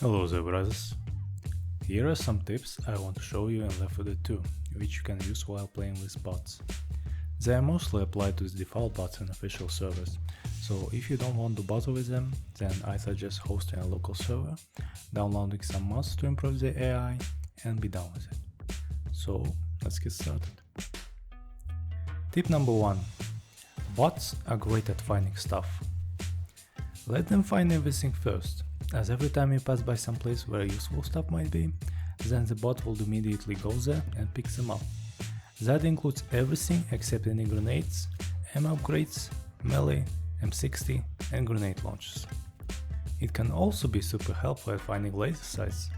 Hello there brothers. Here are some tips I want to show you in Left 4 Dead 2, which you can use while playing with bots. They are mostly applied to the default bots in official servers, so if you don't want to bother with them, then I suggest hosting a local server, downloading some mods to improve the AI, and be done with it. So let's get started. Tip number 1. Bots are great at finding stuff. Let them find everything first, as every time you pass by some place where useful stuff might be, then the bot will immediately go there and pick them up. That includes everything except any grenades, ammo upgrades, melee, M60 and grenade launchers. It can also be super helpful at finding laser sites.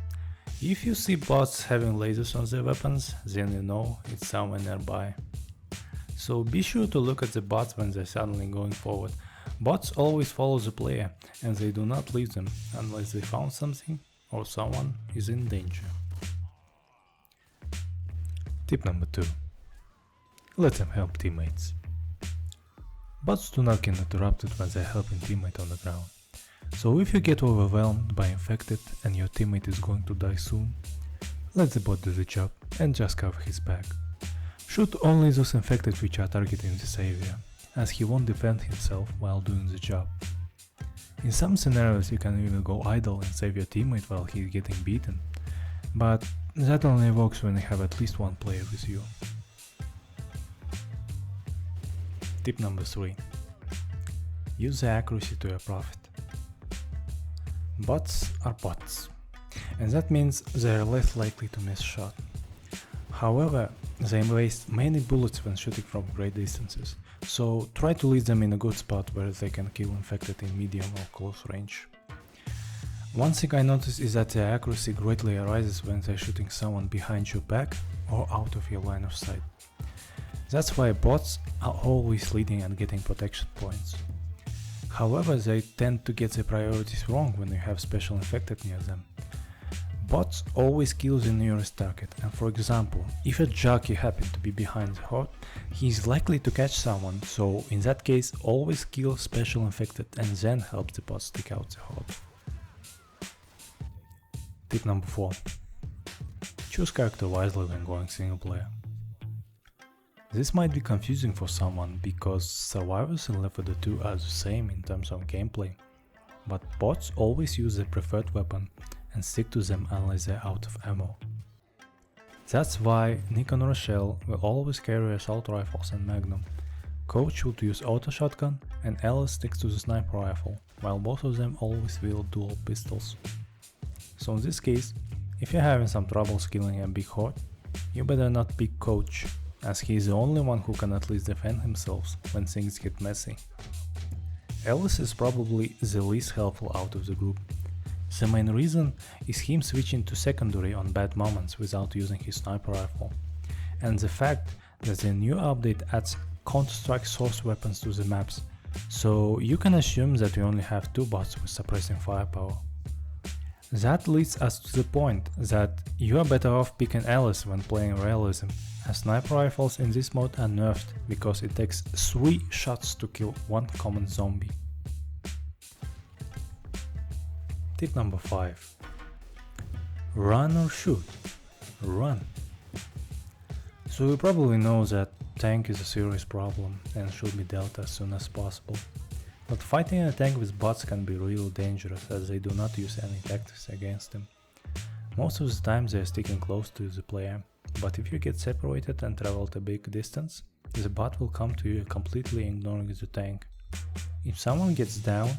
If you see bots having lasers on their weapons, then you know it's somewhere nearby. So be sure to look at the bots when they're suddenly going forward. Bots always follow the player and they do not leave them unless they found something or someone is in danger. Tip number 2. Let them help teammates. Bots do not get interrupted when they're helping teammate on the ground. So if you get overwhelmed by infected and your teammate is going to die soon, let the bot do the job and just cover his back. Shoot only those infected which are targeting this area, as he won't defend himself while doing the job. In some scenarios you can even go idle and save your teammate while he's getting beaten, but that only works when you have at least one player with you. Tip number 3. Use the accuracy to your profit. Bots are bots, and that means they are less likely to miss shot. However, they waste many bullets when shooting from great distances, so try to leave them in a good spot where they can kill infected in medium or close range. One thing I noticed is that their accuracy greatly arises when they're shooting someone behind your back or out of your line of sight. That's why bots are always leading and getting protection points. However, they tend to get the priorities wrong when you have special infected near them. Bots always kill the nearest target, and for example, if a jockey happens to be behind the horde, he is likely to catch someone, so in that case always kill special infected and then help the bots take out the horde. Tip number 4. Choose character wisely when going single player. This might be confusing for someone because survivors in Left 4 Dead 2 are the same in terms of gameplay, but bots always use their preferred weapon and stick to them unless they're out of ammo. That's why Nick and Rochelle will always carry assault rifles and magnum, Coach would use auto shotgun, and Alice sticks to the sniper rifle, while both of them always wield dual pistols. So in this case, if you're having some troubles killing a big horde, you better not pick Coach, as he is the only one who can at least defend himself when things get messy. Alice is probably the least helpful out of the group. The main reason is him switching to secondary on bad moments without using his sniper rifle, and the fact that the new update adds Counter-Strike source weapons to the maps, so you can assume that we only have 2 bots with suppressing firepower. That leads us to the point that you are better off picking Alice when playing realism, as sniper rifles in this mode are nerfed because it takes 3 shots to kill one common zombie. Tip number 5. Run or shoot? Run. So you probably know that tank is a serious problem and should be dealt as soon as possible. But fighting a tank with bots can be really dangerous as they do not use any tactics against them. Most of the time they are sticking close to the player, but if you get separated and travel a big distance, the bot will come to you completely ignoring the tank. If someone gets down,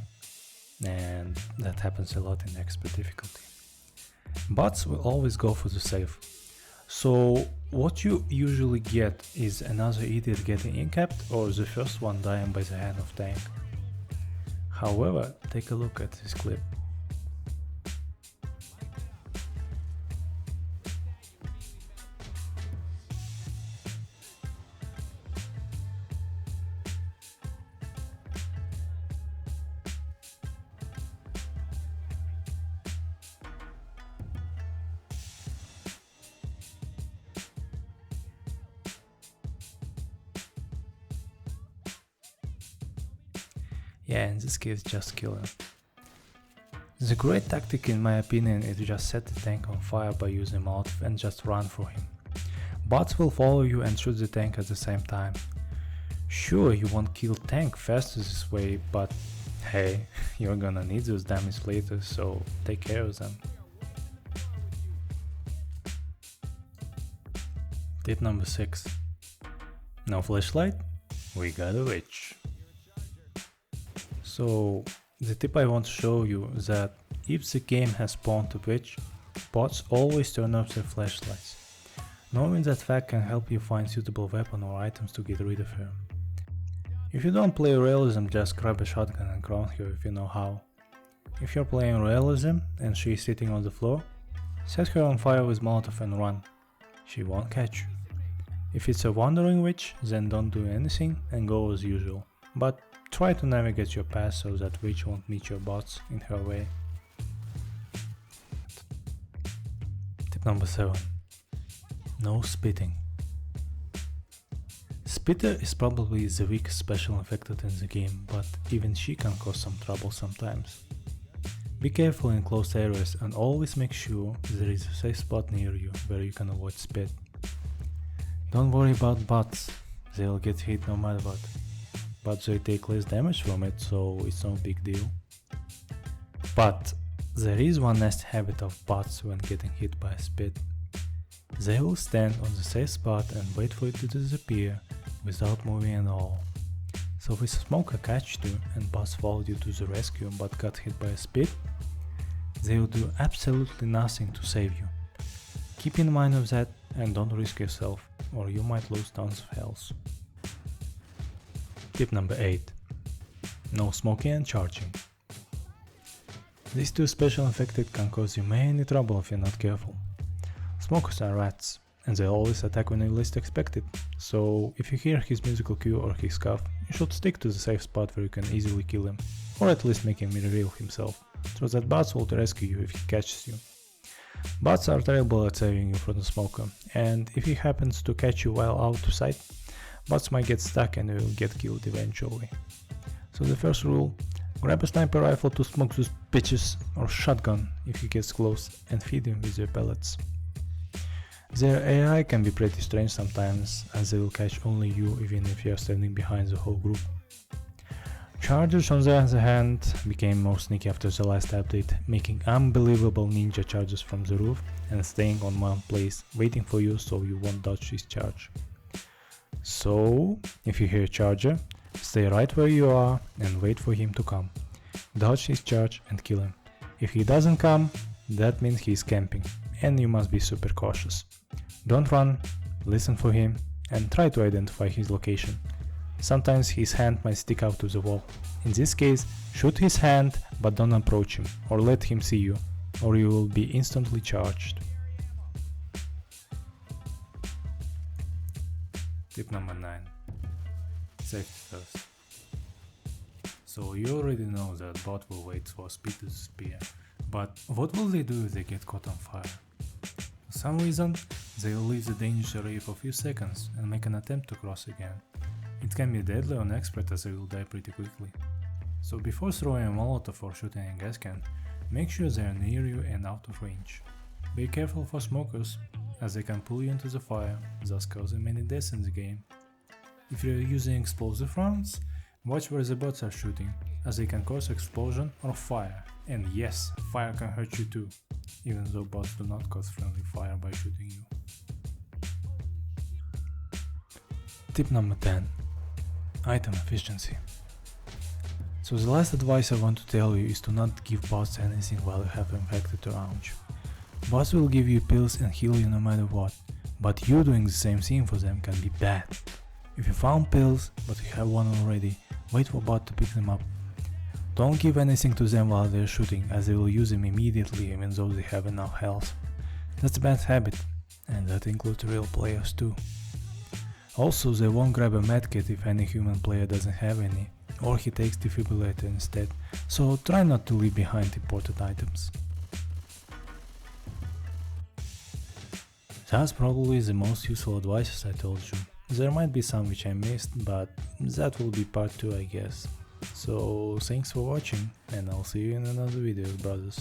and that happens a lot in expert difficulty, bots will always go for the safe. So what you usually get is another idiot getting incapped or the first one dying by the hand of tank. However, take a look at this clip. Yeah, in this case just kill him. The great tactic in my opinion is just set the tank on fire by using Molotov and just run for him. Bots will follow you and shoot the tank at the same time. Sure, you won't kill tank faster this way, but hey, you're gonna need those damage later, so take care of them. Tip number 6. No flashlight? We got a witch. So, the tip I want to show you is that if the game has spawned a witch, bots always turn off their flashlights. Knowing that fact can help you find suitable weapon or items to get rid of her. If you don't play realism, just grab a shotgun and ground her if you know how. If you're playing realism and she is sitting on the floor, set her on fire with Molotov and run. She won't catch you. If it's a wandering witch, then don't do anything and go as usual. But try to navigate your path so that witch won't meet your bots in her way. Tip number 7. No spitting. Spitter is probably the weakest special infected in the game, but even she can cause some trouble sometimes. Be careful in close areas and always make sure there is a safe spot near you where you can avoid spit. Don't worry about bots, they'll get hit no matter what. But they take less damage from it, so it's no big deal. But there is one nasty habit of bots when getting hit by a spit. They will stand on the safe spot and wait for it to disappear without moving at all. So if a smoker catched you and bots followed you to the rescue but got hit by a spit, they will do absolutely nothing to save you. Keep in mind of that and don't risk yourself, or you might lose tons of health. Tip number 8. No smoking and charging. These two special infected can cause you many trouble if you're not careful. Smokers are rats, and they always attack when you least expect it, so if you hear his musical cue or his cough, you should stick to the safe spot where you can easily kill him, or at least make him reveal himself, so that bots will rescue you if he catches you. Bots are terrible at saving you from the smoker, and if he happens to catch you while out of sight, bots might get stuck and you will get killed eventually. So the first rule, grab a sniper rifle to smoke those bitches, or shotgun if he gets close, and feed him with your pellets. Their AI can be pretty strange sometimes, as they will catch only you even if you are standing behind the whole group. Chargers on the other hand became more sneaky after the last update, making unbelievable ninja charges from the roof and staying on one place waiting for you so you won't dodge his charge. So, if you hear a charger, stay right where you are and wait for him to come. Dodge his charge and kill him. If he doesn't come, that means he is camping, and you must be super cautious. Don't run, listen for him, and try to identify his location. Sometimes his hand might stick out to the wall. In this case, shoot his hand, but don't approach him, or let him see you, or you will be instantly charged. Tip number 9. Safety first. So you already know that bot will wait for speed to disappear, but what will they do if they get caught on fire? For some reason, they will leave the danger area for a few seconds and make an attempt to cross again. It can be deadly on expert as they will die pretty quickly. So before throwing a Molotov or shooting a gas can, make sure they are near you and out of range. Be careful for smokers, as they can pull you into the fire, thus causing many deaths in the game. If you are using explosive rounds, watch where the bots are shooting, as they can cause explosion or fire. And yes, fire can hurt you too, even though bots do not cause friendly fire by shooting you. Tip number 10. Item efficiency. So the last advice I want to tell you is to not give bots anything while you have infected around you. Bots will give you pills and heal you no matter what, but you doing the same thing for them can be bad. If you found pills, but you have one already, wait for bot to pick them up. Don't give anything to them while they're shooting, as they will use them immediately even though they have enough health. That's a bad habit, and that includes real players too. Also, they won't grab a medkit if any human player doesn't have any, or he takes defibrillator instead, so try not to leave behind important items. That's probably the most useful advices I told you. There might be some which I missed, but that will be part 2 I guess. So thanks for watching, and I'll see you in another video, brothers.